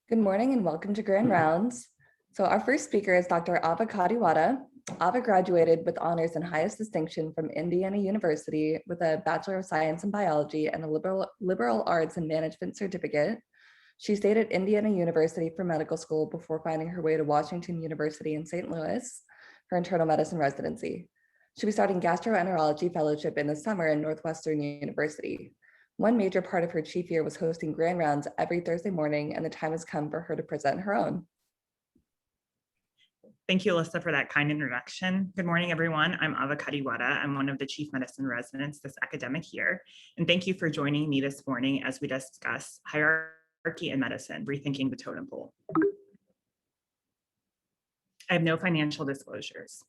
Good morning and welcome to Grand Rounds. So our first speaker is Dr. Aava Khatiwada. Aava graduated with honors and highest distinction from Indiana University with a Bachelor of Science in Biology and a liberal arts and management certificate. She stayed at Indiana University for medical school before finding her way to Washington University in St. Louis for internal medicine residency. She'll be starting gastroenterology fellowship in the summer in Northwestern University. One major part of her chief year was hosting Grand Rounds every Thursday morning, and the time has come for her to present her own. Thank you, Alyssa, for that kind introduction. Good morning, everyone. I'm Aava Khatiwada. I'm one of the chief medicine residents this academic year. And thank you for joining me this morning as we discuss hierarchy in medicine, rethinking the totem pole. I have no financial disclosures.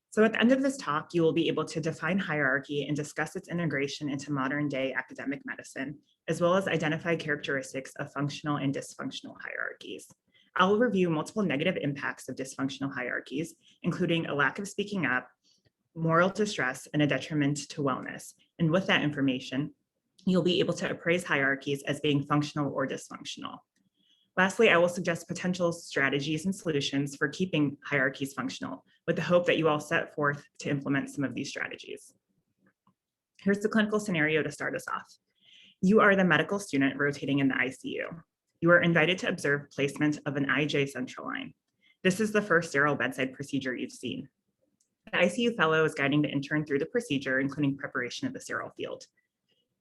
So at the end of this talk, you will be able to define hierarchy and discuss its integration into modern day academic medicine, as well as identify characteristics of functional and dysfunctional hierarchies. I will review multiple negative impacts of dysfunctional hierarchies, including a lack of speaking up, moral distress, and a detriment to wellness. And with that information, you'll be able to appraise hierarchies as being functional or dysfunctional. Lastly, I will suggest potential strategies and solutions for keeping hierarchies functional, with the hope that you all set forth to implement some of these strategies. Here's the clinical scenario to start us off. You are the medical student rotating in the ICU. You are invited to observe placement of an IJ central line. This is the first sterile bedside procedure you've seen. The ICU fellow is guiding the intern through the procedure, including preparation of the sterile field.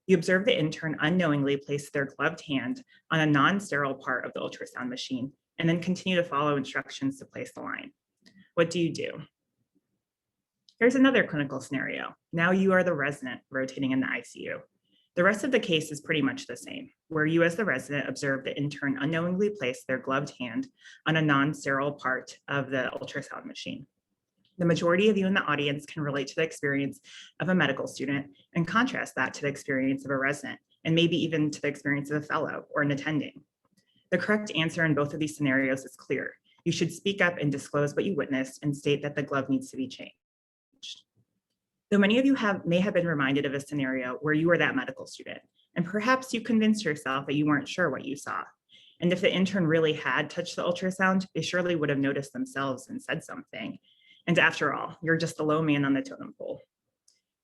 You observe the intern unknowingly place their gloved hand on a non-sterile part of the ultrasound machine and then continue to follow instructions to place the line. What do you do? Here's another clinical scenario. Now you are the resident rotating in the ICU. The rest of the case is pretty much the same, where you as the resident observe the intern unknowingly place their gloved hand on a non-sterile part of the ultrasound machine. The majority of you in the audience can relate to the experience of a medical student and contrast that to the experience of a resident, and maybe even to the experience of a fellow or an attending. The correct answer in both of these scenarios is clear. You should speak up and disclose what you witnessed and state that the glove needs to be changed. Though many of you may have been reminded of a scenario where you were that medical student, and perhaps you convinced yourself that you weren't sure what you saw. And if the intern really had touched the ultrasound, they surely would have noticed themselves and said something. And after all, you're just the low man on the totem pole.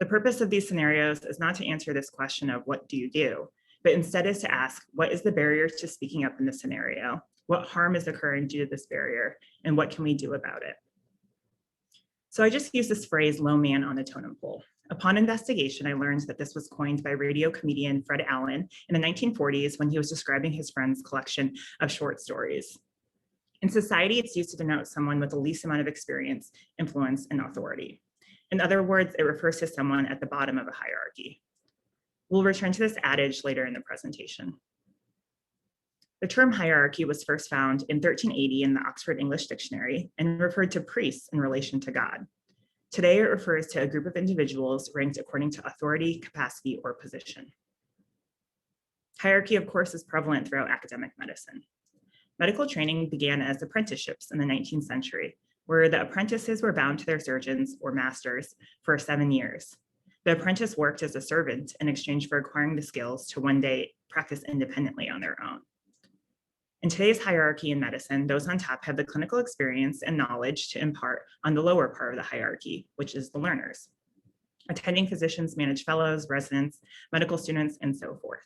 The purpose of these scenarios is not to answer this question of what do you do, but instead is to ask, what is the barrier to speaking up in the scenario? What harm is occurring due to this barrier? And what can we do about it? So I just used this phrase, low man on the totem pole. Upon investigation, I learned that this was coined by radio comedian Fred Allen in the 1940s when he was describing his friend's collection of short stories. In society, it's used to denote someone with the least amount of experience, influence, and authority. In other words, it refers to someone at the bottom of a hierarchy. We'll return to this adage later in the presentation. The term hierarchy was first found in 1380 in the Oxford English Dictionary and referred to priests in relation to God. Today, it refers to a group of individuals ranked according to authority, capacity, or position. Hierarchy, of course, is prevalent throughout academic medicine. Medical training began as apprenticeships in the 19th century, where the apprentices were bound to their surgeons or masters for 7 years. The apprentice worked as a servant in exchange for acquiring the skills to one day practice independently on their own. In today's hierarchy in medicine, those on top have the clinical experience and knowledge to impart on the lower part of the hierarchy, which is the learners. Attending physicians manage fellows, residents, medical students, and so forth.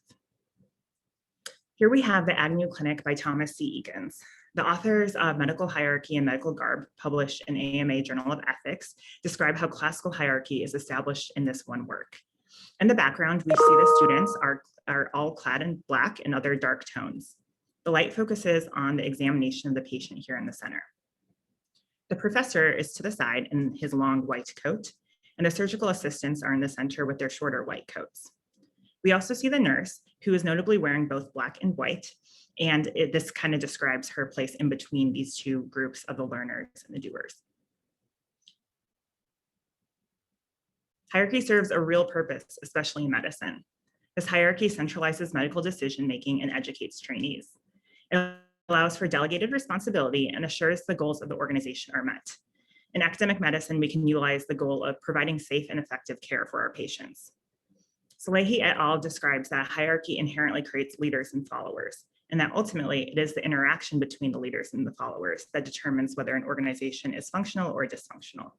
Here we have the Agnew Clinic by Thomas C. Eakins. The authors of Medical Hierarchy and Medical Garb, published in AMA Journal of Ethics, describe how classical hierarchy is established in this one work. In the background, we see the students are all clad in black and other dark tones. The light focuses on the examination of the patient here in the center. The professor is to the side in his long white coat, and the surgical assistants are in the center with their shorter white coats. We also see the nurse, who is notably wearing both black and white, and this kind of describes her place in between these two groups of the learners and the doers. Hierarchy serves a real purpose, especially in medicine. This hierarchy centralizes medical decision-making and educates trainees. It allows for delegated responsibility and assures the goals of the organization are met. In academic medicine, we can utilize the goal of providing safe and effective care for our patients. Salehi et al. Describes that hierarchy inherently creates leaders and followers. and that ultimately it is the interaction between the leaders and the followers that determines whether an organization is functional or dysfunctional.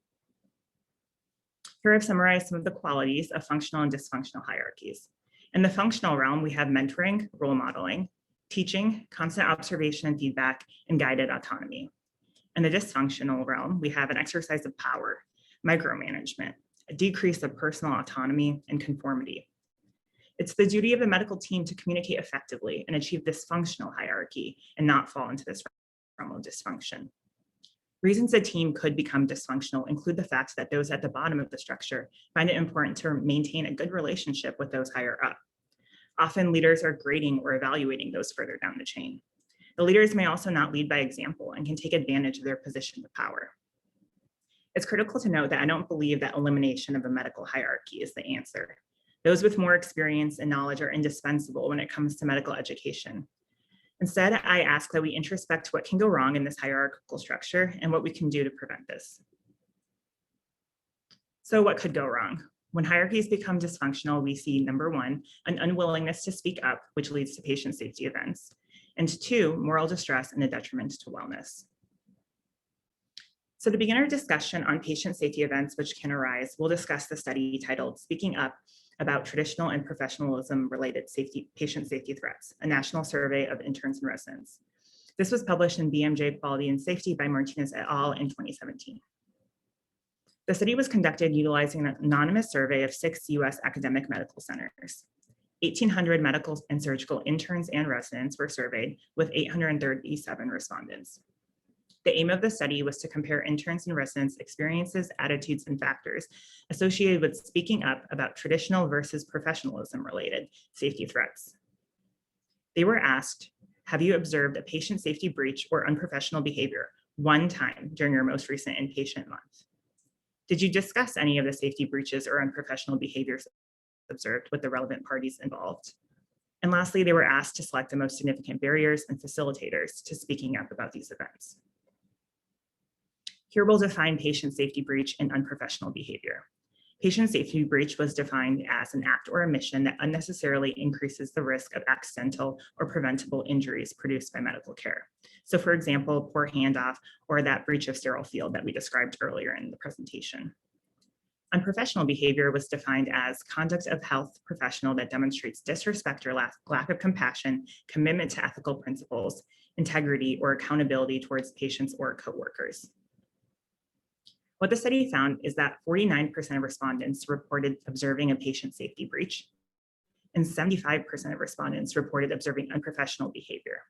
Here I've summarized some of the qualities of functional and dysfunctional hierarchies. In the functional realm, we have mentoring, role modeling, teaching, constant observation and feedback, and guided autonomy. In the dysfunctional realm, we have an exercise of power, micromanagement, a decrease of personal autonomy and conformity. It's the duty of the medical team to communicate effectively and achieve this functional hierarchy and not fall into this realm of dysfunction. Reasons a team could become dysfunctional include the fact that those at the bottom of the structure find it important to maintain a good relationship with those higher up. Often leaders are grading or evaluating those further down the chain. The leaders may also not lead by example and can take advantage of their position of power. It's critical to note that I don't believe that elimination of a medical hierarchy is the answer. Those with more experience and knowledge are indispensable when it comes to medical education. Instead, I ask that we introspect what can go wrong in this hierarchical structure and what we can do to prevent this. So what could go wrong? When hierarchies become dysfunctional, we see, number one, an unwillingness to speak up, which leads to patient safety events, and two, moral distress and a detriment to wellness. So to begin our discussion on patient safety events which can arise, we'll discuss the study titled Speaking Up about Traditional and Professionalism Related Patient Safety Threats, a national survey of interns and residents. This was published in BMJ Quality and Safety by Martinez et al. In 2017. The study was conducted utilizing an anonymous survey of 6 US academic medical centers. 1,800 medical and surgical interns and residents were surveyed with 837 respondents. The aim of the study was to compare interns and residents' experiences, attitudes, and factors associated with speaking up about traditional versus professionalism-related safety threats. They were asked, have you observed a patient safety breach or unprofessional behavior one time during your most recent inpatient month? Did you discuss any of the safety breaches or unprofessional behaviors observed with the relevant parties involved? And lastly, they were asked to select the most significant barriers and facilitators to speaking up about these events. Here we'll define patient safety breach and unprofessional behavior. Patient safety breach was defined as an act or omission that unnecessarily increases the risk of accidental or preventable injuries produced by medical care. So for example, poor handoff or that breach of sterile field that we described earlier in the presentation. Unprofessional behavior was defined as conduct of health professional that demonstrates disrespect or lack of compassion, commitment to ethical principles, integrity, or accountability towards patients or coworkers. What the study found is that 49% of respondents reported observing a patient safety breach, and 75% of respondents reported observing unprofessional behavior.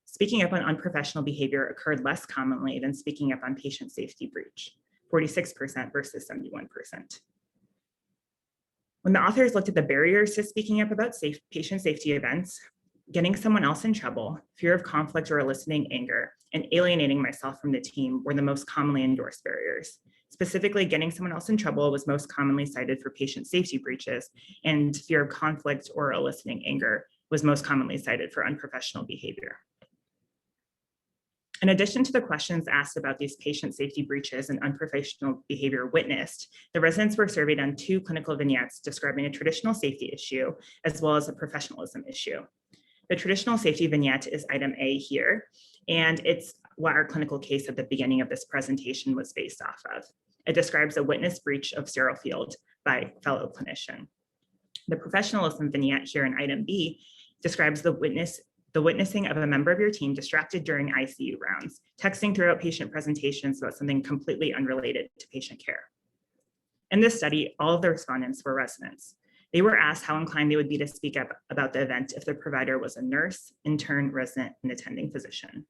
Speaking up on unprofessional behavior occurred less commonly than speaking up on patient safety breach, 46% versus 71%. When the authors looked at the barriers to speaking up about patient safety events, getting someone else in trouble, fear of conflict or eliciting anger, and alienating myself from the team were the most commonly endorsed barriers. Specifically, getting someone else in trouble was most commonly cited for patient safety breaches, and fear of conflict or eliciting anger was most commonly cited for unprofessional behavior. In addition to the questions asked about these patient safety breaches and unprofessional behavior witnessed, the residents were surveyed on 2 clinical vignettes describing a traditional safety issue as well as a professionalism issue. The traditional safety vignette is item A here, and it's what our clinical case at the beginning of this presentation was based off of. It describes a witness breach of sterile field by a fellow clinician. The professionalism vignette here in item B describes the witnessing of a member of your team distracted during ICU rounds, texting throughout patient presentations about something completely unrelated to patient care. In this study, all of the respondents were residents. They were asked how inclined they would be to speak up about the event if the provider was a nurse, intern, resident, and attending physician.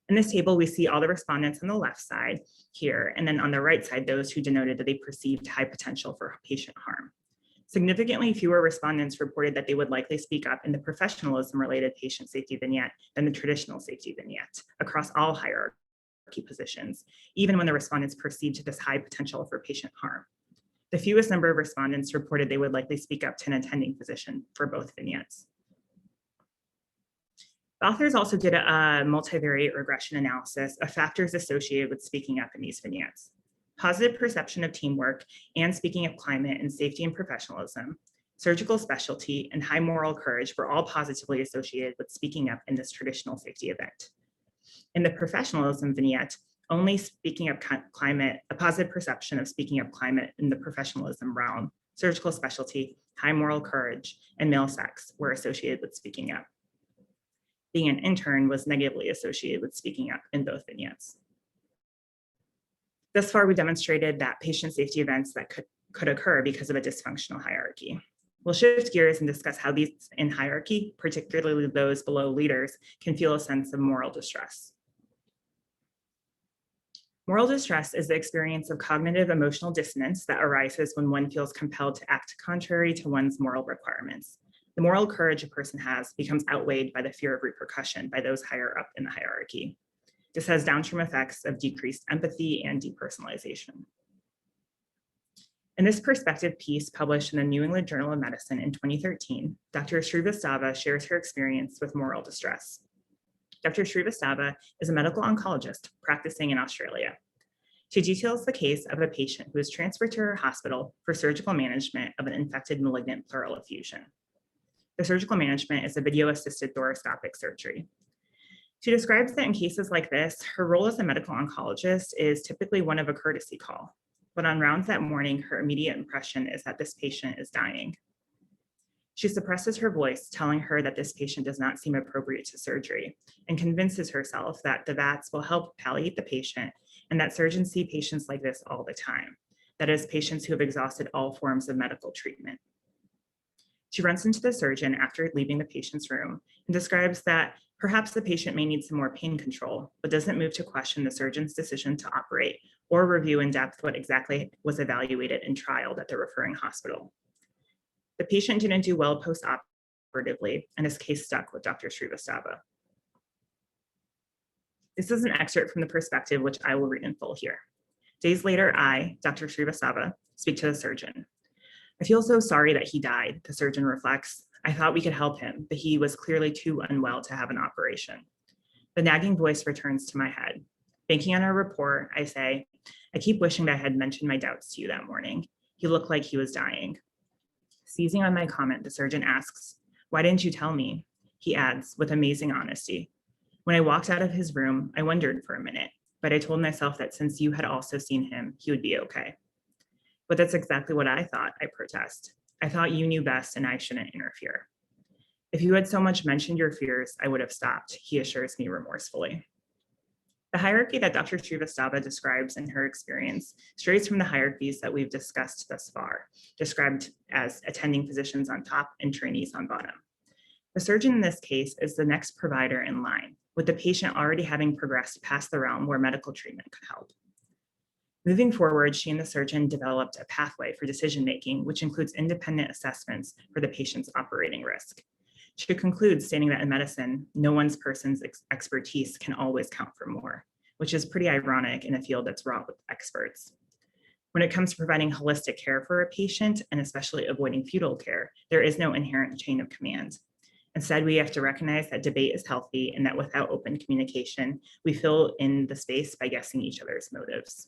In this table, we see all the respondents on the left side here, and then on the right side, those who denoted that they perceived high potential for patient harm. Significantly fewer respondents reported that they would likely speak up in the professionalism-related patient safety vignette than the traditional safety vignette across all hierarchy positions, even when the respondents perceived this high potential for patient harm. The fewest number of respondents reported they would likely speak up to an attending physician for both vignettes. The authors also did a multivariate regression analysis of factors associated with speaking up in these vignettes. Positive perception of teamwork and speaking up climate and safety and professionalism, surgical specialty, and high moral courage were all positively associated with speaking up in this traditional safety event. In the professionalism vignette, only speaking up climate, a positive perception of speaking up climate in the professionalism realm, surgical specialty, high moral courage, and male sex were associated with speaking up. Being an intern was negatively associated with speaking up in both vignettes. Thus far, we demonstrated that patient safety events that could occur because of a dysfunctional hierarchy. We'll shift gears and discuss how these in hierarchy, particularly those below leaders, can feel a sense of moral distress. Moral distress is the experience of cognitive emotional dissonance that arises when one feels compelled to act contrary to one's moral requirements. The moral courage a person has becomes outweighed by the fear of repercussion by those higher up in the hierarchy. This has downstream effects of decreased empathy and depersonalization. In this perspective piece published in the New England Journal of Medicine in 2013, Dr. Shrivastava shares her experience with moral distress. Dr. Shrivastava is a medical oncologist practicing in Australia. She details the case of a patient who was transferred to her hospital for surgical management of an infected malignant pleural effusion. The surgical management is a video-assisted thoracoscopic surgery. She describes that in cases like this, her role as a medical oncologist is typically one of a courtesy call, but on rounds that morning, her immediate impression is that this patient is dying. She suppresses her voice, telling her that this patient does not seem appropriate to surgery, and convinces herself that the VATS will help palliate the patient and that surgeons see patients like this all the time. That is, patients who have exhausted all forms of medical treatment. She runs into the surgeon after leaving the patient's room and describes that perhaps the patient may need some more pain control, but doesn't move to question the surgeon's decision to operate or review in depth what exactly was evaluated and trialed at the referring hospital. The patient didn't do well post-operatively, and his case stuck with Dr. Shrivastava. This is an excerpt from the perspective, which I will read in full here. Days later, I, Dr. Shrivastava, speak to the surgeon. I feel so sorry that he died, the surgeon reflects. I thought we could help him, but he was clearly too unwell to have an operation. The nagging voice returns to my head. Banking on our rapport, I say, I keep wishing that I had mentioned my doubts to you that morning. He looked like he was dying. Seizing on my comment, the surgeon asks, why didn't you tell me? He adds, with amazing honesty. When I walked out of his room, I wondered for a minute, but I told myself that since you had also seen him, he would be okay. But that's exactly what I thought, I protest. I thought you knew best and I shouldn't interfere. If you had so much mentioned your fears, I would have stopped, he assures me remorsefully. The hierarchy that Dr. Shrivastava describes in her experience strays from the hierarchies that we've discussed thus far, described as attending physicians on top and trainees on bottom. The surgeon in this case is the next provider in line, with the patient already having progressed past the realm where medical treatment could help. Moving forward, she and the surgeon developed a pathway for decision-making, which includes independent assessments for the patient's operating risk. She concludes stating that in medicine, no one person's expertise can always count for more, which is pretty ironic in a field that's wrought with experts. When it comes to providing holistic care for a patient, and especially avoiding feudal care, there is no inherent chain of command. Instead, we have to recognize that debate is healthy and that without open communication, we fill in the space by guessing each other's motives.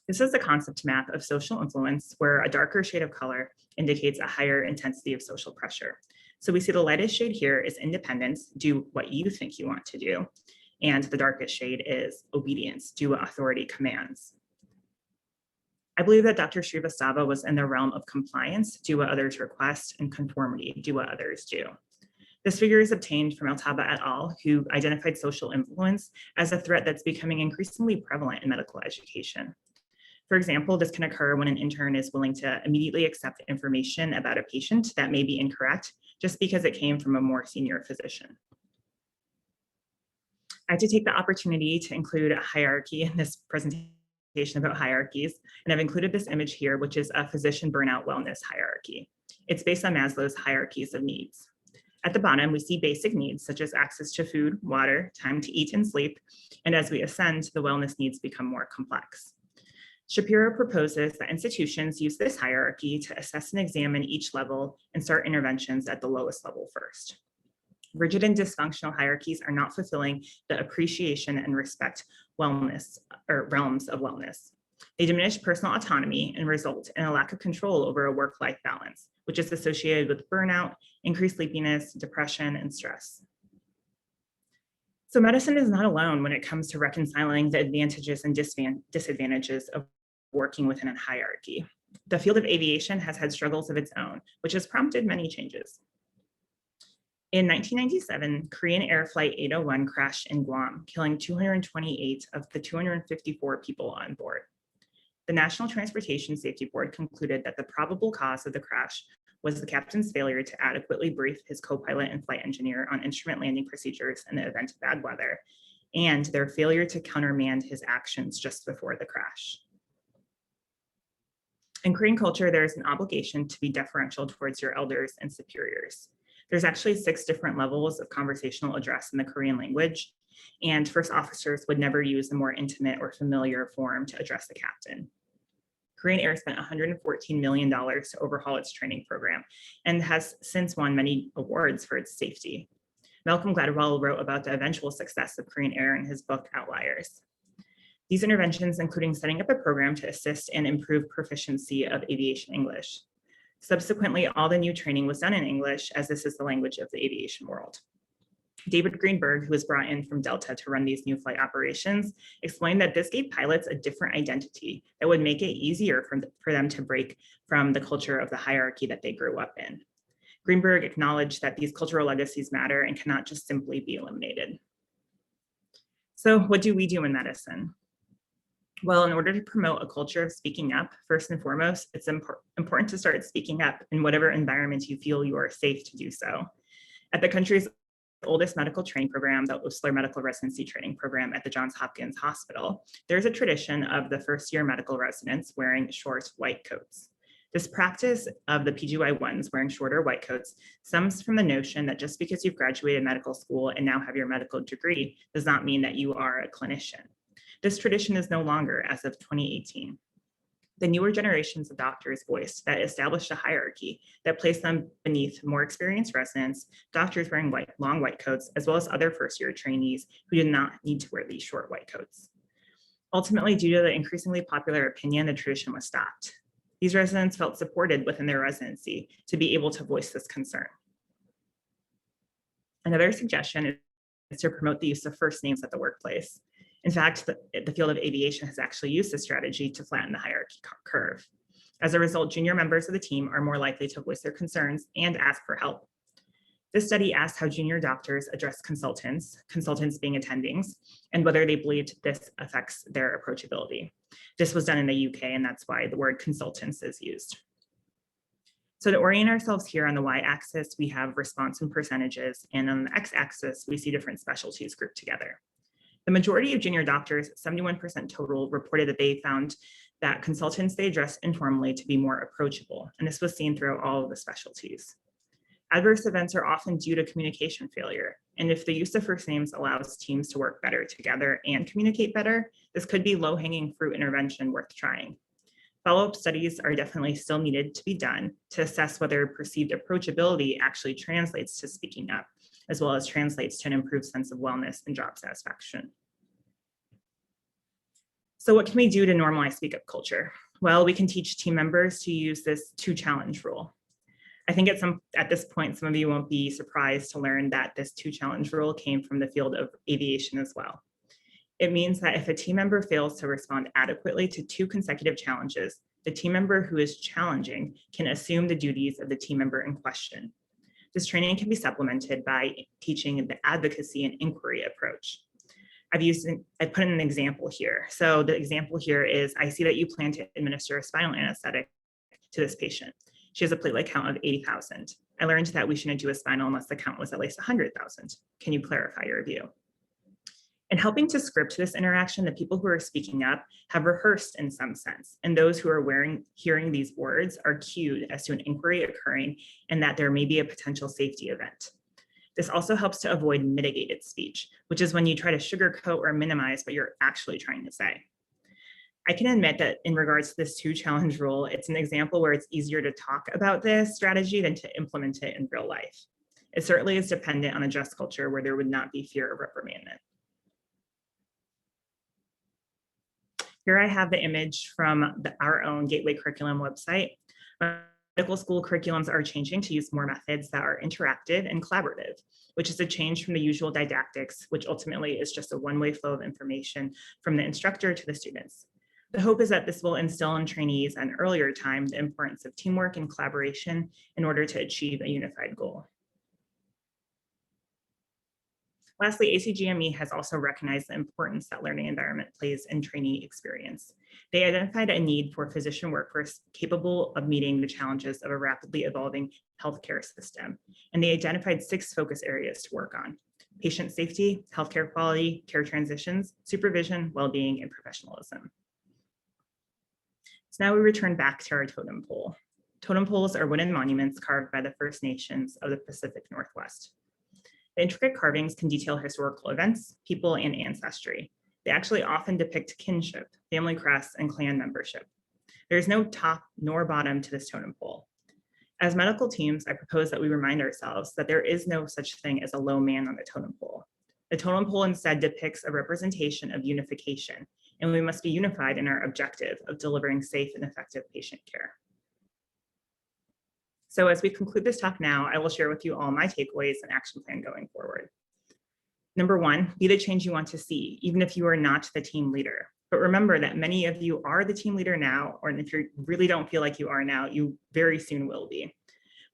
This is a concept map of social influence where a darker shade of color indicates a higher intensity of social pressure. So we see the lightest shade here is independence, do what you think you want to do. And the darkest shade is obedience, do what authority commands. I believe that Dr. Shrivastava was in the realm of compliance, do what others request, and conformity, do what others do. This figure is obtained from Aava et al., who identified social influence as a threat that's becoming increasingly prevalent in medical education. For example, this can occur when an intern is willing to immediately accept information about a patient that may be incorrect just because it came from a more senior physician. I had to take the opportunity to include a hierarchy in this presentation about hierarchies, and I've included this image here, which is a physician burnout wellness hierarchy. It's based on Maslow's hierarchies of needs. At the bottom, we see basic needs such as access to food, water, time to eat and sleep, and as we ascend, the wellness needs become more complex. Shapiro proposes that institutions use this hierarchy to assess and examine each level and start interventions at the lowest level first. Rigid and dysfunctional hierarchies are not fulfilling the appreciation and respect wellness or realms of wellness. They diminish personal autonomy and result in a lack of control over a work-life balance, which is associated with burnout, increased sleepiness, depression, and stress. So medicine is not alone when it comes to reconciling the advantages and disadvantages of working within a hierarchy. The field of aviation has had struggles of its own, which has prompted many changes. In 1997, Korean Air Flight 801 crashed in Guam, killing 228 of the 254 people on board. The National Transportation Safety Board concluded that the probable cause of the crash was the captain's failure to adequately brief his co-pilot and flight engineer on instrument landing procedures in the event of bad weather, and their failure to countermand his actions just before the crash. In Korean culture, there is an obligation to be deferential towards your elders and superiors. There's actually 6 different levels of conversational address in the Korean language, and first officers would never use a more intimate or familiar form to address the captain. Korean Air spent $114 million to overhaul its training program and has since won many awards for its safety. Malcolm Gladwell wrote about the eventual success of Korean Air in his book, Outliers. These interventions, including setting up a program to assist and improve proficiency of aviation English. Subsequently, all the new training was done in English, as this is the language of the aviation world. David Greenberg, who was brought in from Delta to run these new flight operations, explained that this gave pilots a different identity that would make it easier for them to break from the culture of the hierarchy that they grew up in. Greenberg acknowledged that these cultural legacies matter and cannot just simply be eliminated. So what do we do in medicine? Well, in order to promote a culture of speaking up, first and foremost, it's important to start speaking up in whatever environment you feel you are safe to do so. At the country's oldest medical training program, the Whistler Medical Residency Training Program at the Johns Hopkins Hospital, there's a tradition of the first-year medical residents wearing short white coats. This practice of the PGY1s wearing shorter white coats stems from the notion that just because you've graduated medical school and now have your medical degree does not mean that you are a clinician. This tradition is no longer as of 2018. The newer generations of doctors voiced that established a hierarchy that placed them beneath more experienced residents, doctors wearing long white coats, as well as other first-year trainees who did not need to wear these short white coats. Ultimately, due to the increasingly popular opinion, the tradition was stopped. These residents felt supported within their residency to be able to voice this concern. Another suggestion is to promote the use of first names at the workplace. In fact, the field of aviation has actually used this strategy to flatten the hierarchy curve. As a result, junior members of the team are more likely to voice their concerns and ask for help. This study asked how junior doctors address consultants being attendings, and whether they believed this affects their approachability. This was done in the UK, and that's why the word consultants is used. So to orient ourselves here on the y-axis, we have response and percentages, and on the x-axis, we see different specialties grouped together. The majority of junior doctors, 71% total, reported that they found that consultants they addressed informally to be more approachable, and this was seen throughout all of the specialties. Adverse events are often due to communication failure, and if the use of first names allows teams to work better together and communicate better, this could be low-hanging fruit intervention worth trying. Follow-up studies are definitely still needed to be done to assess whether perceived approachability actually translates to speaking up, as well as translates to an improved sense of wellness and job satisfaction. So what can we do to normalize speak up culture? Well, we can teach team members to use this 2-challenge rule. I think at this point, some of you won't be surprised to learn that this 2-challenge rule came from the field of aviation as well. It means that if a team member fails to respond adequately to 2 consecutive challenges, the team member who is challenging can assume the duties of the team member in question. This training can be supplemented by teaching the advocacy and inquiry approach. I put in an example here. So the example here is, I see that you plan to administer a spinal anesthetic to this patient. She has a platelet count of 80,000. I learned that we shouldn't do a spinal unless the count was at least 100,000. Can you clarify your view? In helping to script this interaction, the people who are speaking up have rehearsed in some sense, and those who are hearing these words are cued as to an inquiry occurring and that there may be a potential safety event. This also helps to avoid mitigated speech, which is when you try to sugarcoat or minimize what you're actually trying to say. I can admit that in regards to this 2-challenge rule, it's an example where it's easier to talk about this strategy than to implement it in real life. It certainly is dependent on a just culture where there would not be fear of reprimandment. Here I have the image from our own Gateway Curriculum website. Medical school curriculums are changing to use more methods that are interactive and collaborative, which is a change from the usual didactics, which ultimately is just a one-way flow of information from the instructor to the students. The hope is that this will instill in trainees at an earlier time the importance of teamwork and collaboration in order to achieve a unified goal. Lastly, ACGME has also recognized the importance that learning environment plays in trainee experience. They identified a need for physician workforce capable of meeting the challenges of a rapidly evolving healthcare system. And they identified 6 focus areas to work on: patient safety, healthcare quality, care transitions, supervision, well-being, and professionalism. So now we return back to our totem pole. Totem poles are wooden monuments carved by the First Nations of the Pacific Northwest. The intricate carvings can detail historical events, people, and ancestry. They actually often depict kinship, family crests, and clan membership. There is no top nor bottom to this totem pole. As medical teams, I propose that we remind ourselves that there is no such thing as a low man on the totem pole. The totem pole instead depicts a representation of unification, and we must be unified in our objective of delivering safe and effective patient care. So as we conclude this talk now, I will share with you all my takeaways and action plan going forward. Number 1, be the change you want to see, even if you are not the team leader. But remember that many of you are the team leader now, or if you really don't feel like you are now, you very soon will be.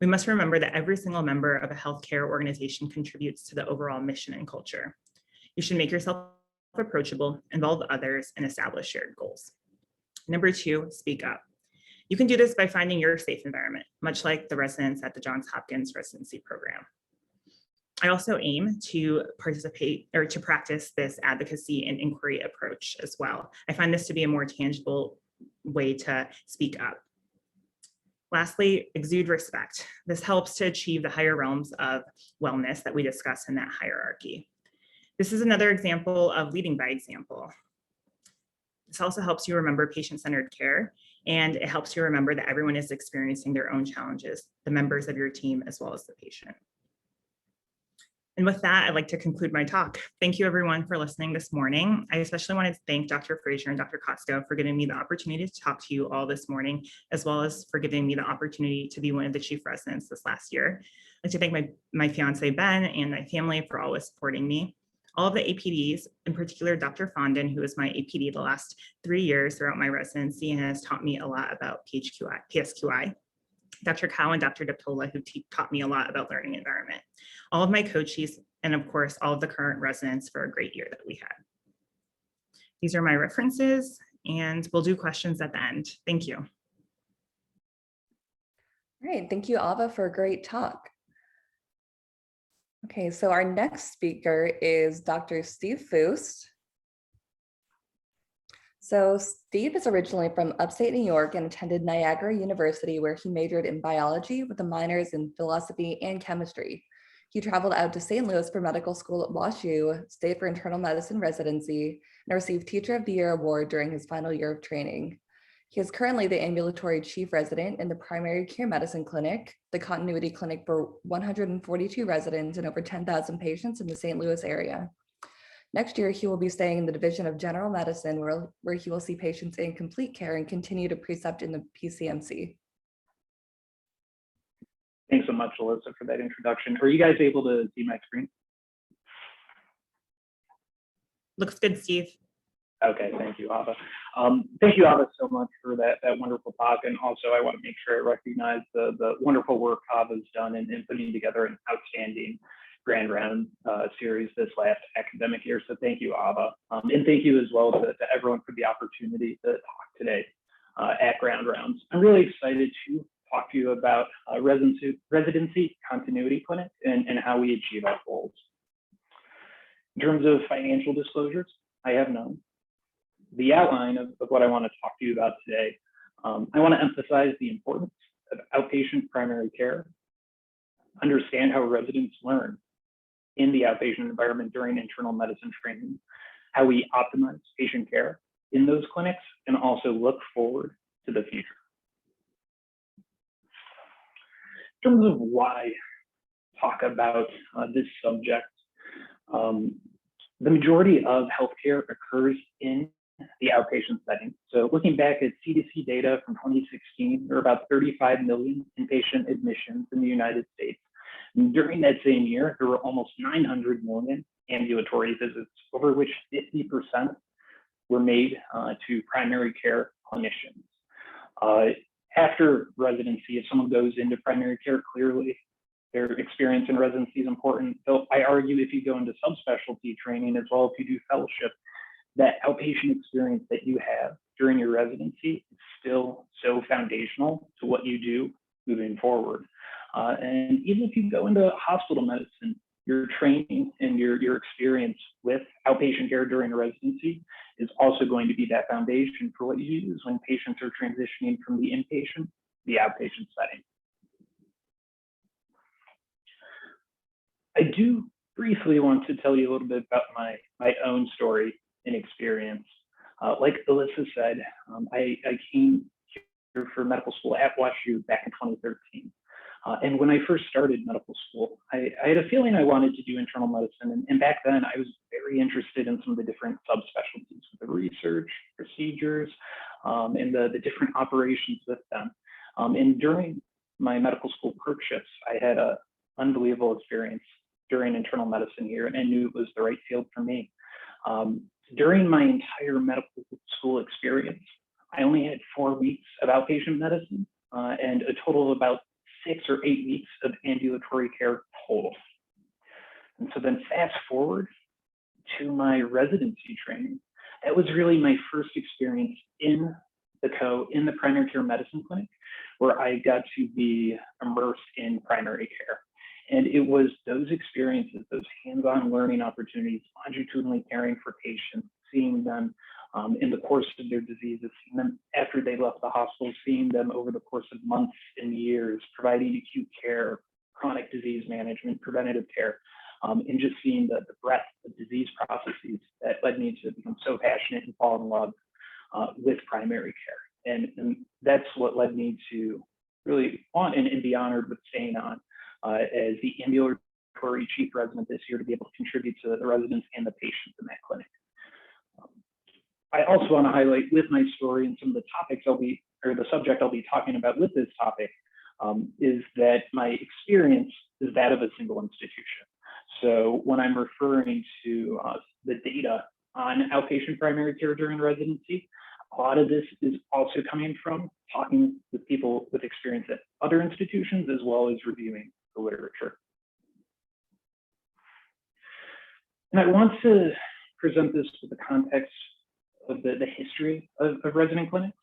We must remember that every single member of a healthcare organization contributes to the overall mission and culture. You should make yourself approachable, involve others, and establish shared goals. Number 2, speak up. You can do this by finding your safe environment, much like the residents at the Johns Hopkins Residency program. I also aim to participate or to practice this advocacy and inquiry approach as well. I find this to be a more tangible way to speak up. Lastly, exude respect. This helps to achieve the higher realms of wellness that we discussed in that hierarchy. This is another example of leading by example. This also helps you remember patient-centered care, and it helps you remember that everyone is experiencing their own challenges, the members of your team as well as the patient. And with that, I'd like to conclude my talk. Thank you everyone for listening this morning. I especially wanted to thank Dr. Frazier and Dr. Kotsko for giving me the opportunity to talk to you all this morning, as well as for giving me the opportunity to be one of the chief residents this last year. I'd like to thank my fiance, Ben, and my family for always supporting me. All of the APDs, in particular, Dr. Fondon, who was my APD the last 3 years throughout my residency and has taught me a lot about PSQI. Dr. Cow and Dr. Deptola, who taught me a lot about learning environment. All of my coaches, and of course, all of the current residents for a great year that we had. These are my references, and we'll do questions at the end. Thank you. All right, thank you, Aava, for a great talk. Okay, so our next speaker is Dr. Steve Fuest. So Steve is originally from upstate New York and attended Niagara University, where he majored in biology with a minors in philosophy and chemistry. He traveled out to St. Louis for medical school at WashU, stayed for internal medicine residency, and received Teacher of the Year award during his final year of training. He is currently the ambulatory chief resident in the primary care medicine clinic, the continuity clinic for 142 residents and over 10,000 patients in the St. Louis area. Next year, he will be staying in the Division of General Medicine, where he will see patients in complete care and continue to precept in the PCMC. Thanks so much, Alyssa, for that introduction. Are you guys able to see my screen? Looks good, Steve. Okay, thank you, Aava. Thank you, Aava, so much for that wonderful talk. And also, I want to make sure I recognize the wonderful work Aava's done in putting together an outstanding Grand Round series this last academic year. So thank you, Aava. And thank you as well to everyone for the opportunity to talk today at Grand Rounds. I'm really excited to talk to you about residency continuity clinic and how we achieve our goals. In terms of financial disclosures, I have none. The outline of what I want to talk to you about today, I want to emphasize the importance of outpatient primary care, understand how residents learn in the outpatient environment during internal medicine training, how we optimize patient care in those clinics, and also look forward to the future. In terms of why talk about this subject, the majority of healthcare occurs in the outpatient setting. So looking back at CDC data from 2016, there were about 35 million inpatient admissions in the United States. And during that same year, there were almost 900 million ambulatory visits, over which 50% were made to primary care clinicians. After residency, if someone goes into primary care, clearly their experience in residency is important. So I argue if you go into subspecialty training as well, if you do fellowship, that outpatient experience that you have during your residency is still so foundational to what you do moving forward. And even if you go into hospital medicine, your training and your experience with outpatient care during a residency is also going to be that foundation for what you use when patients are transitioning from the inpatient to the outpatient setting. I do briefly want to tell you a little bit about my own story and experience. Like Alyssa said, I came here for medical school at WashU back in 2013. And when I first started medical school, I had a feeling I wanted to do internal medicine. And back then, I was very interested in some of the different subspecialties, the research, procedures, and the different operations with them. And during my medical school clerkships, I had an unbelievable experience during internal medicine here and knew it was the right field for me. During my entire medical school experience, I only had 4 weeks of outpatient medicine and a total of about 6 or 8 weeks of ambulatory care total. And so then fast forward to my residency training, that was really my first experience in the primary care medicine clinic, where I got to be immersed in primary care. And it was those experiences, those hands-on learning opportunities, longitudinally caring for patients, seeing them in the course of their diseases, seeing them after they left the hospital, seeing them over the course of months and years, providing acute care, chronic disease management, preventative care, and just seeing the breadth of disease processes that led me to become so passionate and fall in love with primary care. And that's what led me to really want and be honored with staying on as the ambulatory chief resident this year to be able to contribute to the residents and the patients in that clinic. I also want to highlight with my story and some of the topics the subject I'll be talking about with this topic is that my experience is that of a single institution. So when I'm referring to the data on outpatient primary care during residency, a lot of this is also coming from talking with people with experience at other institutions, as well as reviewing the literature. And I want to present this with the context of the history of resident clinics.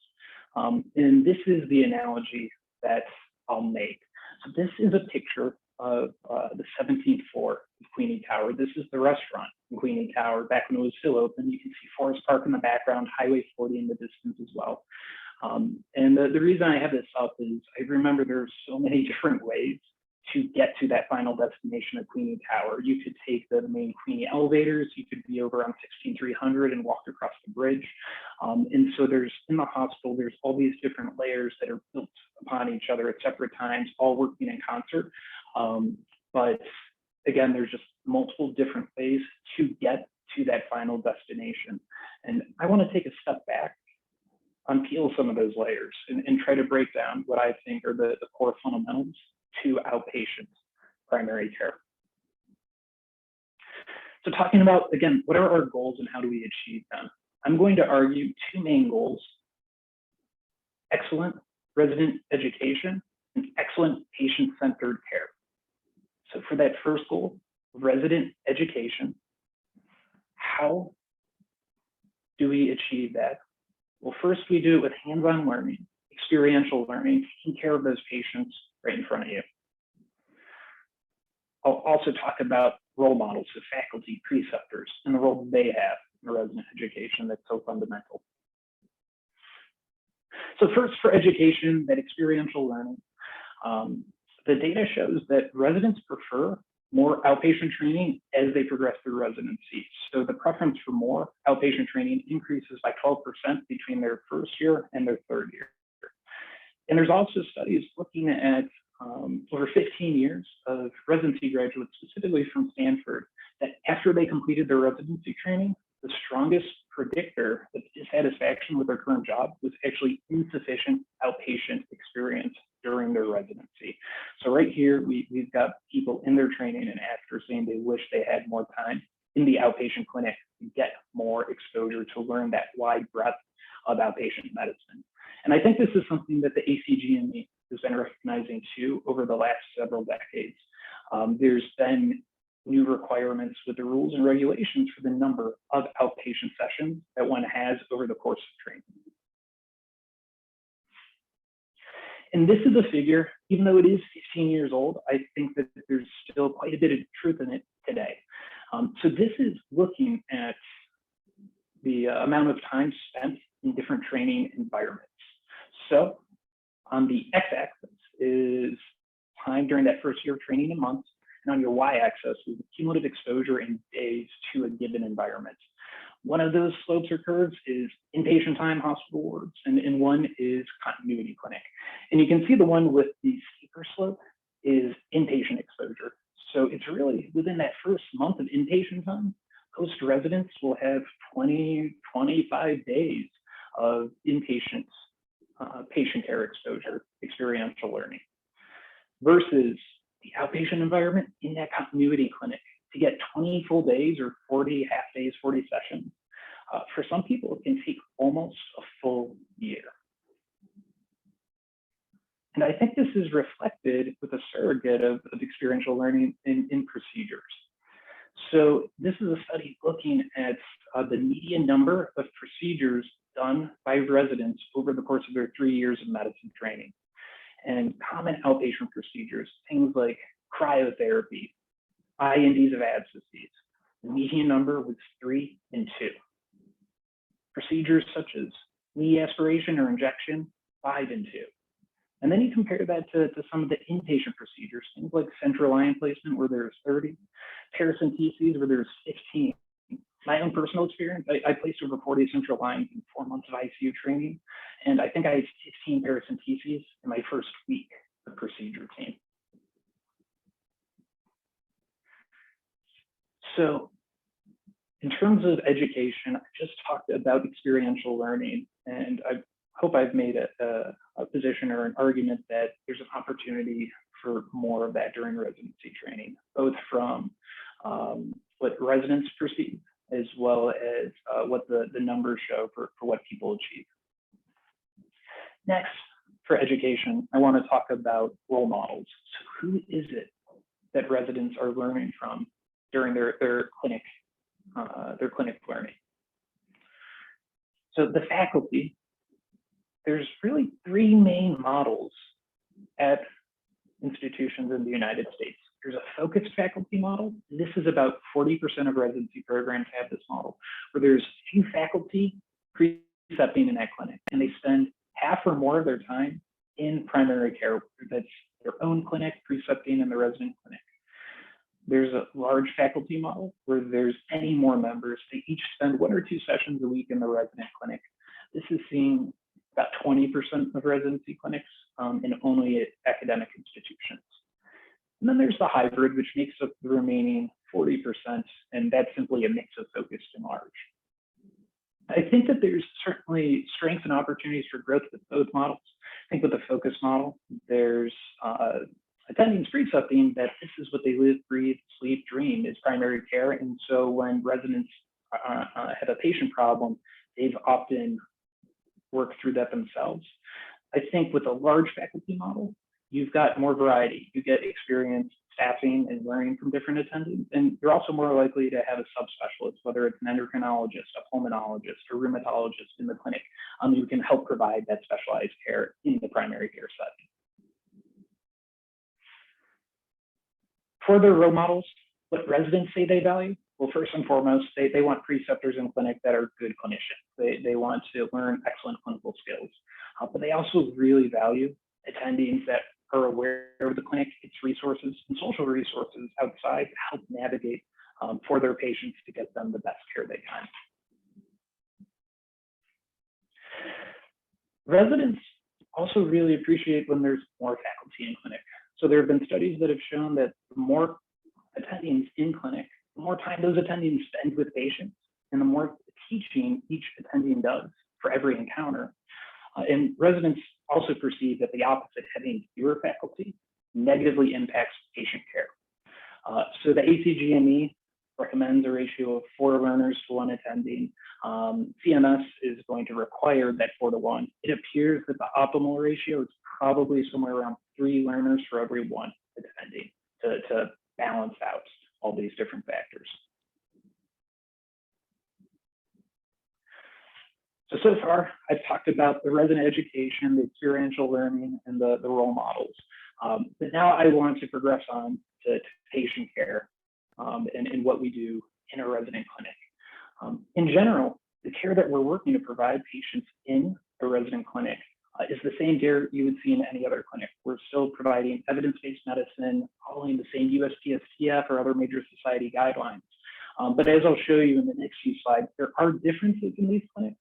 And this is the analogy that I'll make. So this is a picture of the 17th floor of Queenie Tower. This is the restaurant in Queenie Tower back when it was still open. You can see Forest Park in the background, Highway 40 in the distance as well. And the reason I have this up is I remember there are so many different ways to get to that final destination of Queenie Tower. You could take the main Queenie elevators, you could be over on 16300 and walk across the bridge. And so in the hospital, there's all these different layers that are built upon each other at separate times, all working in concert. But again, there's just multiple different ways to get to that final destination. And I want to take a step back, unpeel some of those layers and try to break down what I think are the core fundamentals to outpatient primary care. So talking about, again, what are our goals and how do we achieve them? I'm going to argue 2 main goals: excellent resident education and excellent patient-centered care. So for that first goal, resident education, how do we achieve that? Well, first we do it with hands-on learning, experiential learning, taking care of those patients right in front of you. I'll also talk about role models, so faculty, preceptors, and the role they have in resident education that's so fundamental. So first, for education, that experiential learning, the data shows that residents prefer more outpatient training as they progress through residency. So the preference for more outpatient training increases by 12% between their first year and their third year. And there's also studies looking at over 15 years of residency graduates, specifically from Stanford, that after they completed their residency training, the strongest predictor of dissatisfaction with their current job was actually insufficient outpatient experience during their residency. So right here, we've got people in their training and after saying they wish they had more time in the outpatient clinic to get more exposure to learn that wide breadth of outpatient medicine. And I think this is something that the ACGME has been recognizing too over the last several decades. There's been new requirements with the rules and regulations for the number of outpatient sessions that one has over the course of training. And this is a figure, even though it is 15 years old, I think that there's still quite a bit of truth in it today. So this is looking at the amount of time spent in different training environments. So on the x-axis is time during that first year of training in months, and on your y-axis is the cumulative exposure in days to a given environment. One of those slopes or curves is inpatient time, hospital wards, and one is continuity clinic. And you can see the one with the steeper slope is inpatient exposure. So it's really within that first month of inpatient time, host residents will have 20, 25 days of inpatient patient care exposure, experiential learning, versus the outpatient environment in that continuity clinic to get 20 full days or 40 half days, 40 sessions. For some people, it can take almost a full year. And I think this is reflected with a surrogate of experiential learning in procedures. So this is a study looking at the median number of procedures done by residents over the course of their 3 years of medicine training. And common outpatient procedures, things like cryotherapy, INDs of abscesses, the median number was 3 and 2. Procedures such as knee aspiration or injection, 5 and 2. And then you compare that to some of the inpatient procedures, things like central line placement where there's 30, paracenteses where there's 15. My own personal experience, I placed over 40 central lines in 4 months of ICU training, and I think I had 15 paracenteses in my first week of procedure team. So in terms of education, I just talked about experiential learning, and I hope I've made a position or an argument that there's an opportunity for more of that during residency training, both from what residents perceive as well as what the numbers show for what people achieve. Next, for education, I want to talk about role models. So who is it that residents are learning from during their clinic learning? So the faculty, there's really 3 main models at institutions in the United States. There's a focused faculty model. This is about 40% of residency programs have this model, where there's few faculty precepting in that clinic, and they spend half or more of their time in primary care. That's their own clinic, precepting in the resident clinic. There's a large faculty model where there's many more members. They each spend 1 or 2 sessions a week in the resident clinic. This is seen about 20% of residency clinics in only academic institutions. And then there's the hybrid, which makes up the remaining 40%, and that's simply a mix of focused and large. I think that there's certainly strengths and opportunities for growth with both models. I think with the focused model, there's attendings precepting that this is what they live, breathe, sleep, dream is primary care. And so when residents have a patient problem, they've often worked through that themselves. I think with a large faculty model, you've got more variety. You get experience staffing and learning from different attendings, and you're also more likely to have a subspecialist, whether it's an endocrinologist, a pulmonologist, or rheumatologist in the clinic, who can help provide that specialized care in the primary care setting. For their role models, what residents say they value? Well, first and foremost, they want preceptors in clinic that are good clinicians. They want to learn excellent clinical skills, but they also really value attendings that are aware of the clinic, its resources, and social resources outside to help navigate for their patients to get them the best care they can. Residents also really appreciate when there's more faculty in clinic. So there have been studies that have shown that the more attendings in clinic, the more time those attendings spend with patients, and the more teaching each attending does for every encounter. And residents also perceive that the opposite, having fewer faculty, negatively impacts patient care. So the ACGME recommends a ratio of 4 learners to 1 attending. CMS is going to require that 4 to 1. It appears that the optimal ratio is probably somewhere around 3 learners for every 1 attending to balance out all these different factors. So far, I've talked about the resident education, the experiential learning, and the role models. But now I want to progress on to patient care and what we do in a resident clinic. In general, the care that we're working to provide patients in a resident clinic is the same care you would see in any other clinic. We're still providing evidence-based medicine, following the same USPSTF or other major society guidelines. But as I'll show you in the next few slides, there are differences in these clinics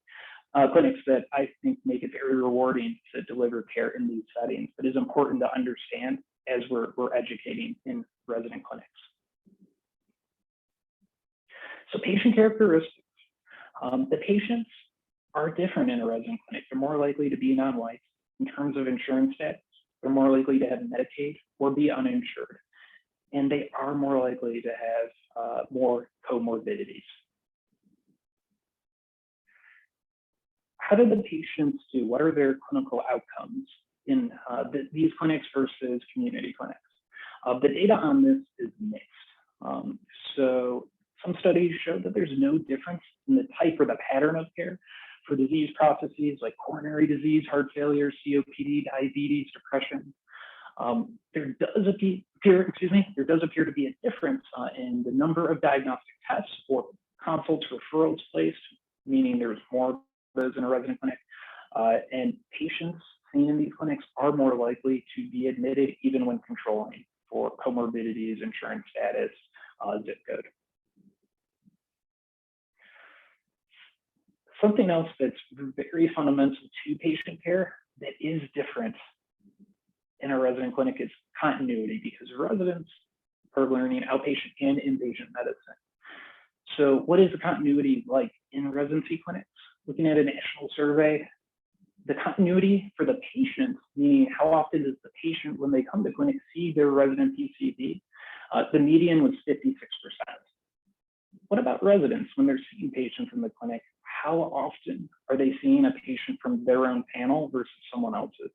that I think make it very rewarding to deliver care in these settings, but is important to understand as we're educating in resident clinics. So patient characteristics. The patients are different in a resident clinic. They're more likely to be non-white in terms of insurance status. They're more likely to have Medicaid or be uninsured. And they are more likely to have more comorbidities. How do the patients do? What are their clinical outcomes in these clinics versus community clinics? The data on this is mixed. So some studies show that there's no difference in the type or the pattern of care for disease processes like coronary disease, heart failure, COPD, diabetes, depression. There does appear to be a difference in the number of diagnostic tests or consults referrals placed, meaning there's more of those in a resident clinic. And patients seen in these clinics are more likely to be admitted even when controlling for comorbidities, insurance status, zip code. Something else that's very fundamental to patient care that is different in a resident clinic is continuity, because residents are learning outpatient and inpatient medicine. So what is the continuity like in residency clinics? Looking at a national survey, the continuity for the patient, meaning how often does the patient, when they come to clinic, see their resident PCP, the median was 56%. What about residents when they're seeing patients in the clinic? How often are they seeing a patient from their own panel versus someone else's?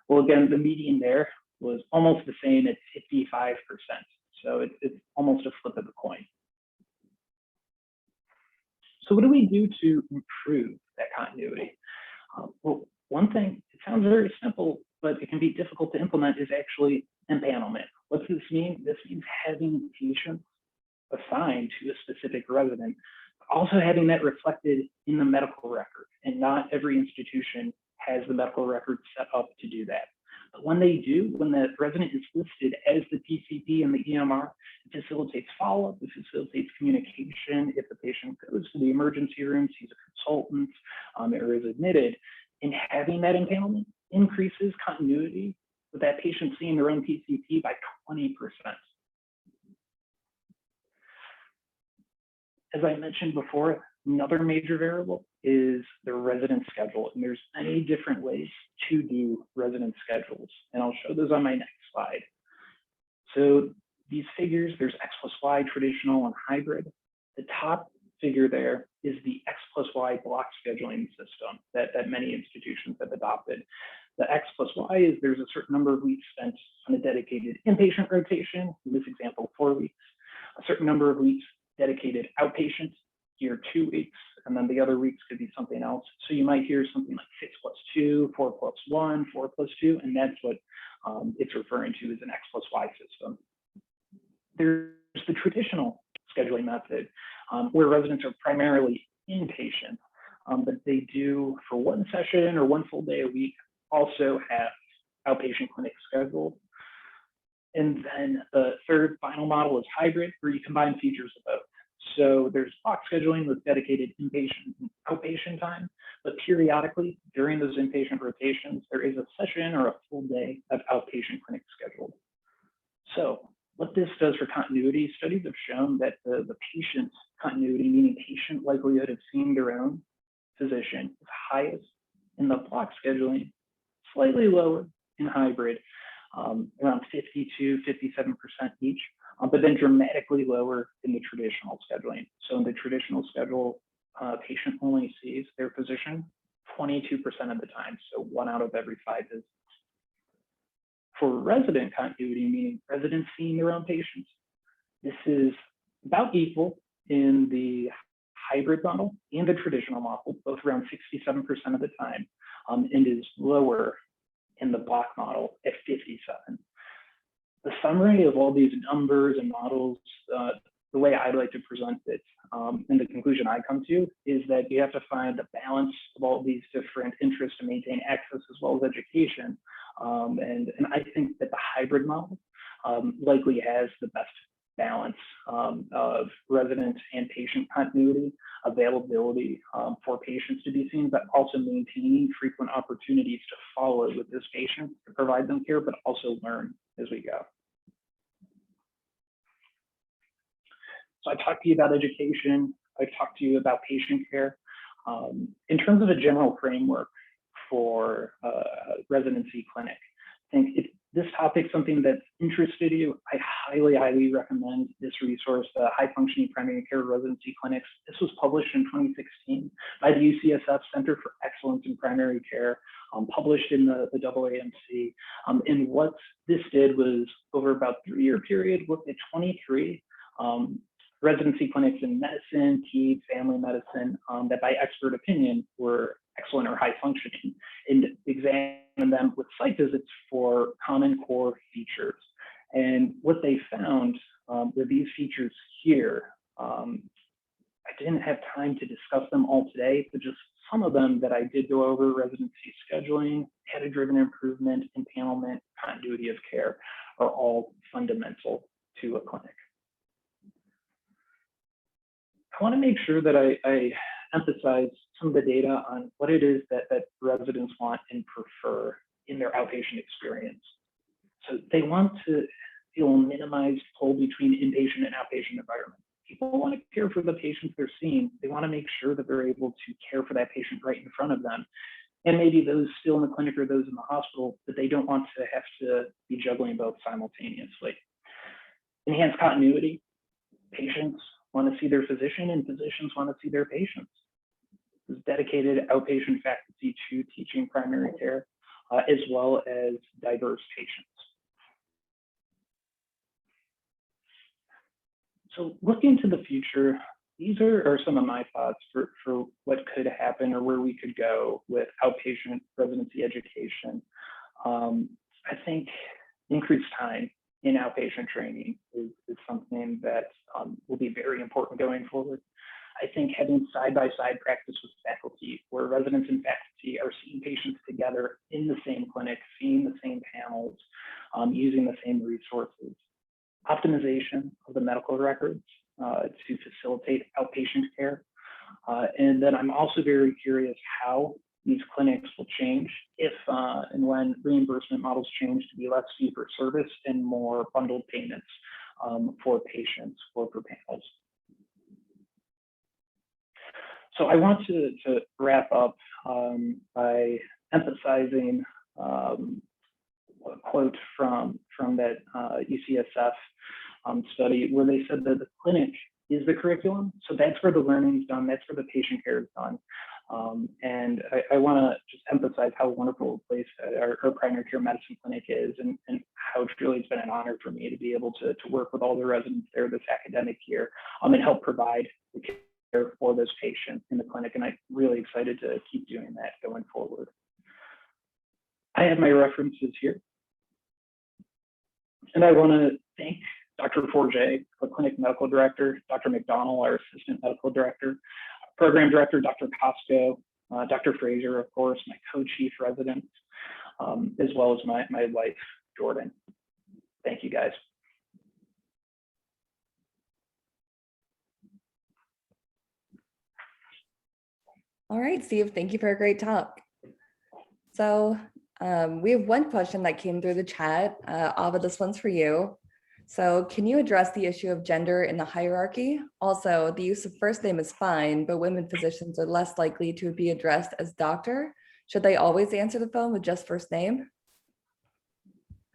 Well, again, the median there was almost the same at 55%. So it's almost a flip of the coin. So what do we do to improve that continuity? Well, one thing, it sounds very simple, but it can be difficult to implement, is actually empanelment. What does this mean? This means having patients assigned to a specific resident, also having that reflected in the medical record. And not every institution has the medical record set up to do that. But when they do, when the resident is listed as the PCP and the EMR, it facilitates follow-up, it facilitates communication. If the patient goes to the emergency room, sees a consultant, or is admitted, and having that empanelment increases continuity with that patient seeing their own PCP by 20%. As I mentioned before, another major variable is the resident schedule. And there's many different ways to do resident schedules. And I'll show those on my next slide. So these figures, there's X plus Y, traditional and hybrid. The top figure there is the X plus Y block scheduling system that many institutions have adopted. The X plus Y is there's a certain number of weeks spent on a dedicated inpatient rotation, in this example, 4 weeks, a certain number of weeks dedicated outpatient, here 2 weeks, and then the other weeks could be something else. So you might hear something like 6 plus 2, 4 plus 1, 4 plus 2, and that's what it's referring to as an X plus Y system. There's the traditional scheduling method where residents are primarily inpatient, but they do, for one session or one full day a week, also have outpatient clinic scheduled. And then the third final model is hybrid, where you combine features of both. So there's block scheduling with dedicated inpatient and outpatient time, but periodically during those inpatient rotations, there is a session or a full day of outpatient clinic scheduled. So what this does for continuity, studies have shown that the patient continuity, meaning patient likelihood of seeing their own physician, is highest in the block scheduling, slightly lower in hybrid, around 52, 57% each, but then dramatically lower in the traditional scheduling. So in the traditional schedule, patient only sees their physician 22% of the time, so 1 out of every 5 visits. For resident continuity, meaning residents seeing their own patients, this is about equal in the hybrid model and the traditional model, both around 67% of the time, and is lower in the block model at 57. The summary of all these numbers and models, the way I'd like to present it, and the conclusion I come to, is that you have to find the balance of all these different interests to maintain access as well as education. And I think that the hybrid model likely has the best balance of resident and patient continuity, availability for patients to be seen, but also maintaining frequent opportunities to follow with this patient to provide them care, but also learn as we go. So I talked to you about education. I talked to you about patient care. In terms of a general framework for residency clinic, I think if this topic is something that's interested you, I highly recommend this resource, the High Functioning Primary Care Residency Clinics. This was published in 2016 by the UCSF Center for Excellence in Primary Care, published in the AAMC. And what this did was, over about a 3-year period, looked at 23 residency clinics in medicine, peds, family medicine, that by expert opinion were excellent or high functioning, and examine them with site visits for common core features. And what they found were these features here. I didn't have time to discuss them all today, but just some of them that I did go over: residency scheduling, data-driven improvement, empanelment, continuity of care, are all fundamental to a clinic. I want to make sure that I emphasize some of the data on what it is that residents want and prefer in their outpatient experience. So they want to feel a minimized pull between inpatient and outpatient environment. People want to care for the patients they're seeing. They want to make sure that they're able to care for that patient right in front of them. And maybe those still in the clinic or those in the hospital, but they don't want to have to be juggling both simultaneously. Enhanced continuity. Patients want to see their physician and physicians want to see their patients. There's dedicated outpatient faculty to teaching primary care, as well as diverse patients. So looking to the future, these are some of my thoughts for what could happen or where we could go with outpatient residency education. I think increased time in outpatient training is something that will be very important going forward. I think having side-by-side practice with faculty, where residents and faculty are seeing patients together in the same clinic, seeing the same panels, using the same resources. Optimization of the medical records to facilitate outpatient care. And then I'm also very curious how these clinics will change if and when reimbursement models change to be less fee for service and more bundled payments for patients or for panels. So I want to wrap up by emphasizing a quote from that UCSF study, where they said that the clinic is the curriculum. So that's where the learning is done. That's where the patient care is done. And I want to just emphasize how wonderful a place our primary care medicine clinic is, and how truly it's been an honor for me to be able to work with all the residents there this academic year and help provide the care for those patients in the clinic. And I'm really excited to keep doing that going forward. I have my references here. And I want to thank Dr. Forget, the clinic medical director, Dr. McDonald, our assistant medical director, program director, Dr. Costco, Dr. Fraser, of course, my co-chief resident, as well as my wife, Jordan. Thank you, guys. All right, Steve, thank you for a great talk. So we have one question that came through the chat. Aava, this one's for you. So can you address the issue of gender in the hierarchy? Also, the use of first name is fine, but women physicians are less likely to be addressed as doctor. Should they always answer the phone with just first name?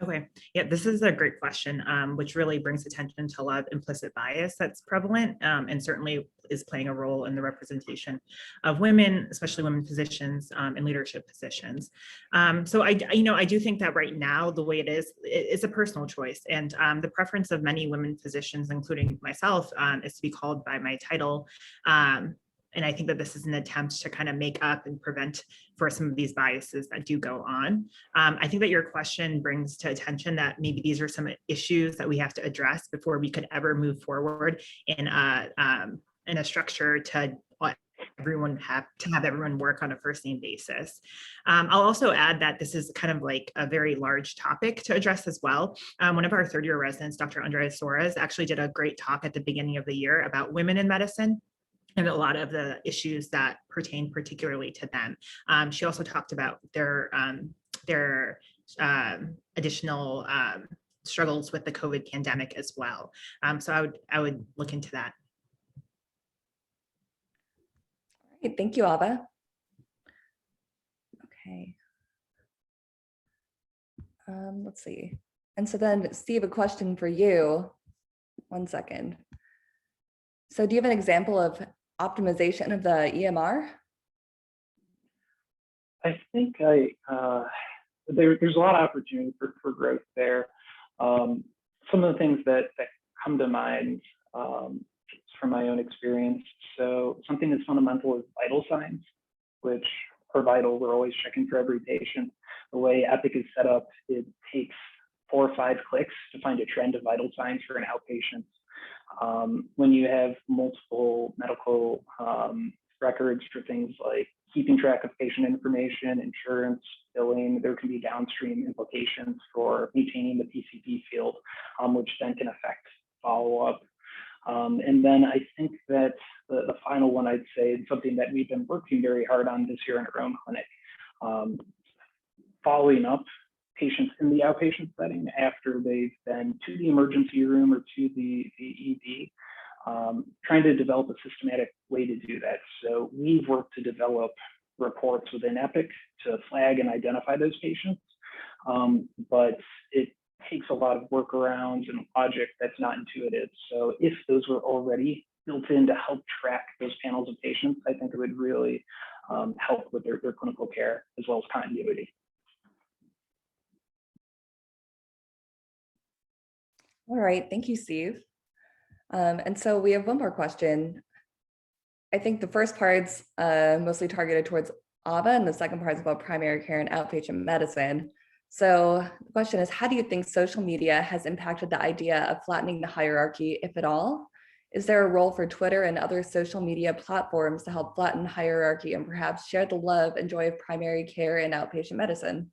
Okay, yeah, this is a great question, which really brings attention to a lot of implicit bias that's prevalent and certainly is playing a role in the representation of women, especially women physicians in leadership positions. So I do think that right now, the way it is, it's a personal choice. And the preference of many women physicians, including myself, is to be called by my title. And I think that this is an attempt to kind of make up and prevent for some of these biases that do go on. I think that your question brings to attention that maybe these are some issues that we have to address before we could ever move forward in a structure to have everyone work on a first name basis. I'll also add that this is kind of like a very large topic to address as well. One of our third year residents, Dr. Andrea Soares, actually did a great talk at the beginning of the year about women in medicine and a lot of the issues that pertain particularly to them. She also talked about their additional struggles with the COVID pandemic as well. So I would look into that. Great, thank you, Aava. Okay. Let's see. And so then, Steve, a question for you. 1 second. So do you have an example of optimization of the EMR? I think there's a lot of opportunity for growth there. Some of the things that come to mind from my own experience. So something that's fundamental is vital signs, which are vital. We're always checking for every patient. The way Epic is set up, it takes 4 or 5 clicks to find a trend of vital signs for an outpatient. When you have multiple medical records for things like keeping track of patient information, insurance, billing, there can be downstream implications for maintaining the PCP field, which then can affect follow-up. And then I think that the final one I'd say is something that we've been working very hard on this year in our own clinic, following up patients in the outpatient setting after they've been to the emergency room or to the ED, trying to develop a systematic way to do that. So we've worked to develop reports within Epic to flag and identify those patients, but it takes a lot of workarounds and logic that's not intuitive. So if those were already built in to help track those panels of patients, I think it would really help with their clinical care as well as continuity. All right, thank you, Steve. And so we have one more question. I think the first part's mostly targeted towards Aava, and the second part is about primary care and outpatient medicine. So the question is, how do you think social media has impacted the idea of flattening the hierarchy, if at all? Is there a role for Twitter and other social media platforms to help flatten hierarchy and perhaps share the love and joy of primary care and outpatient medicine?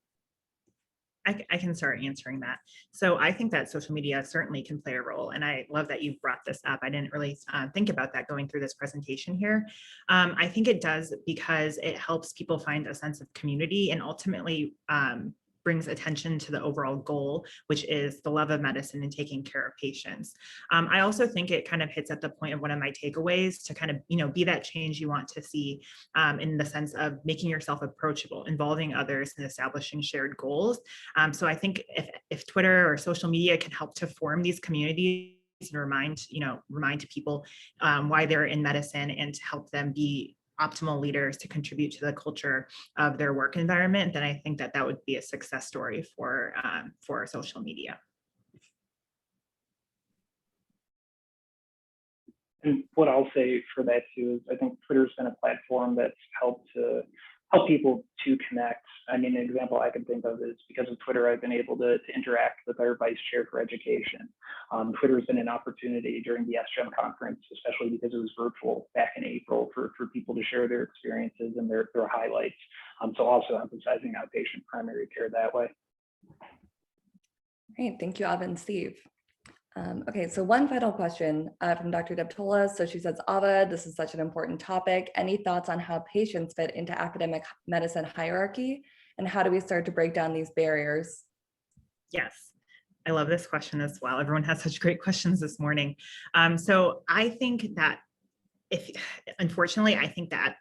I can start answering that. So I think that social media certainly can play a role. And I love that you've brought this up. I didn't really think about that going through this presentation here. I think it does because it helps people find a sense of community and ultimately brings attention to the overall goal, which is the love of medicine and taking care of patients. I also think it kind of hits at the point of one of my takeaways to kind of, be that change you want to see in the sense of making yourself approachable, involving others and establishing shared goals. So I think if Twitter or social media can help to form these communities and remind people why they're in medicine and to help them be optimal leaders to contribute to the culture of their work environment, then I think that would be a success story for social media. And what I'll say for that too is I think Twitter's been a platform that's helped people to connect. I mean, an example I can think of is because of Twitter, I've been able to interact with our vice chair for education. Twitter's been an opportunity during the SGEM conference, especially because it was virtual back in April for people to share their experiences and their highlights. So also emphasizing outpatient primary care that way. Great, thank you, Aava and Steve. Okay, so one final question from Dr. Deptola. So she says, Aava, this is such an important topic. Any thoughts on how patients fit into academic medicine hierarchy? And how do we start to break down these barriers? Yes. I love this question as well. Everyone has such great questions this morning. So I think that unfortunately, I think that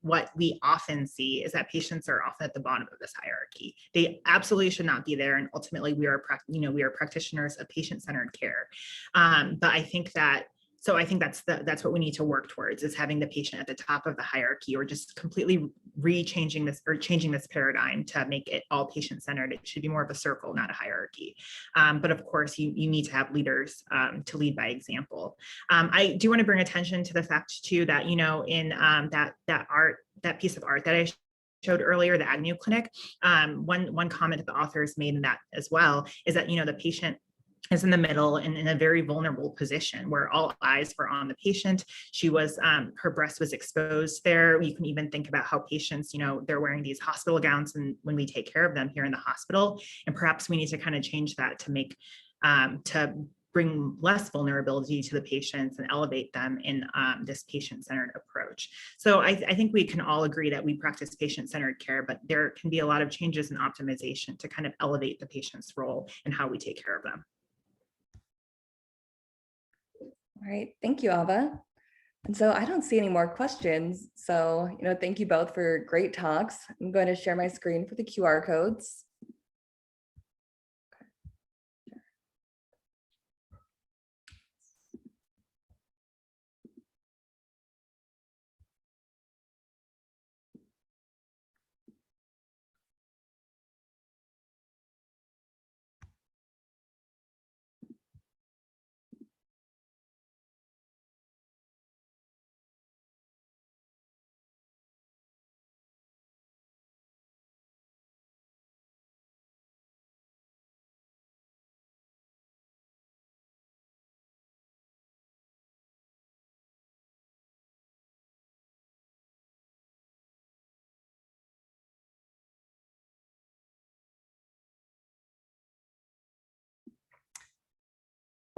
what we often see is that patients are often at the bottom of this hierarchy. They absolutely should not be there. And ultimately we are practitioners of patient-centered care. But I think that, so I think that's what we need to work towards, is having the patient at the top of the hierarchy, or just completely changing this paradigm to make it all patient-centered. It should be more of a circle, not a hierarchy. But of course, you need to have leaders to lead by example. I do want to bring attention to the fact too that, you know, in that piece of art that I showed earlier, the Agnew Clinic, one comment that the authors made in that as well is that, you know, the patient is in the middle and in a very vulnerable position where all eyes were on the patient. She was, her breast was exposed there. You can even think about how patients, you know, they're wearing these hospital gowns and when we take care of them here in the hospital, and perhaps we need to kind of change that to make, to bring less vulnerability to the patients and elevate them in this patient-centered approach. So I think we can all agree that we practice patient-centered care, but there can be a lot of changes in optimization to kind of elevate the patient's role and how we take care of them. All right, thank you, Aava. And so I don't see any more questions. So, you know, thank you both for great talks. I'm going to share my screen for the QR codes.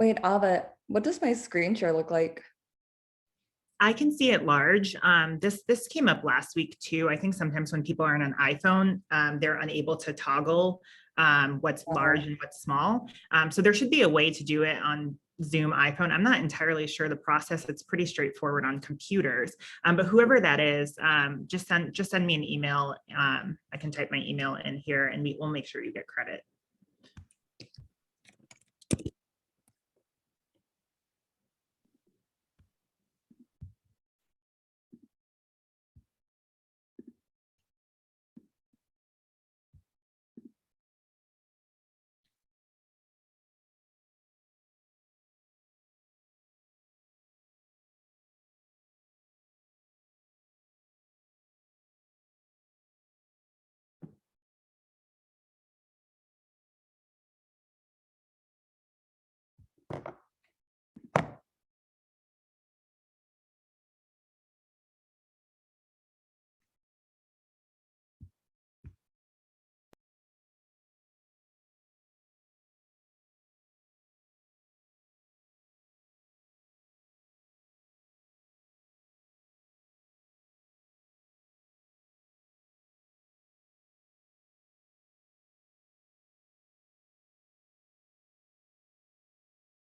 Wait, Aava, what does my screen share look like? I can see it large. This came up last week too. I think sometimes when people are on an iPhone, they're unable to toggle what's large and what's small. So there should be a way to do it on Zoom iPhone. I'm not entirely sure the process. It's pretty straightforward on computers. But whoever that is, just send me an email. I can type my email in here and we'll make sure you get credit.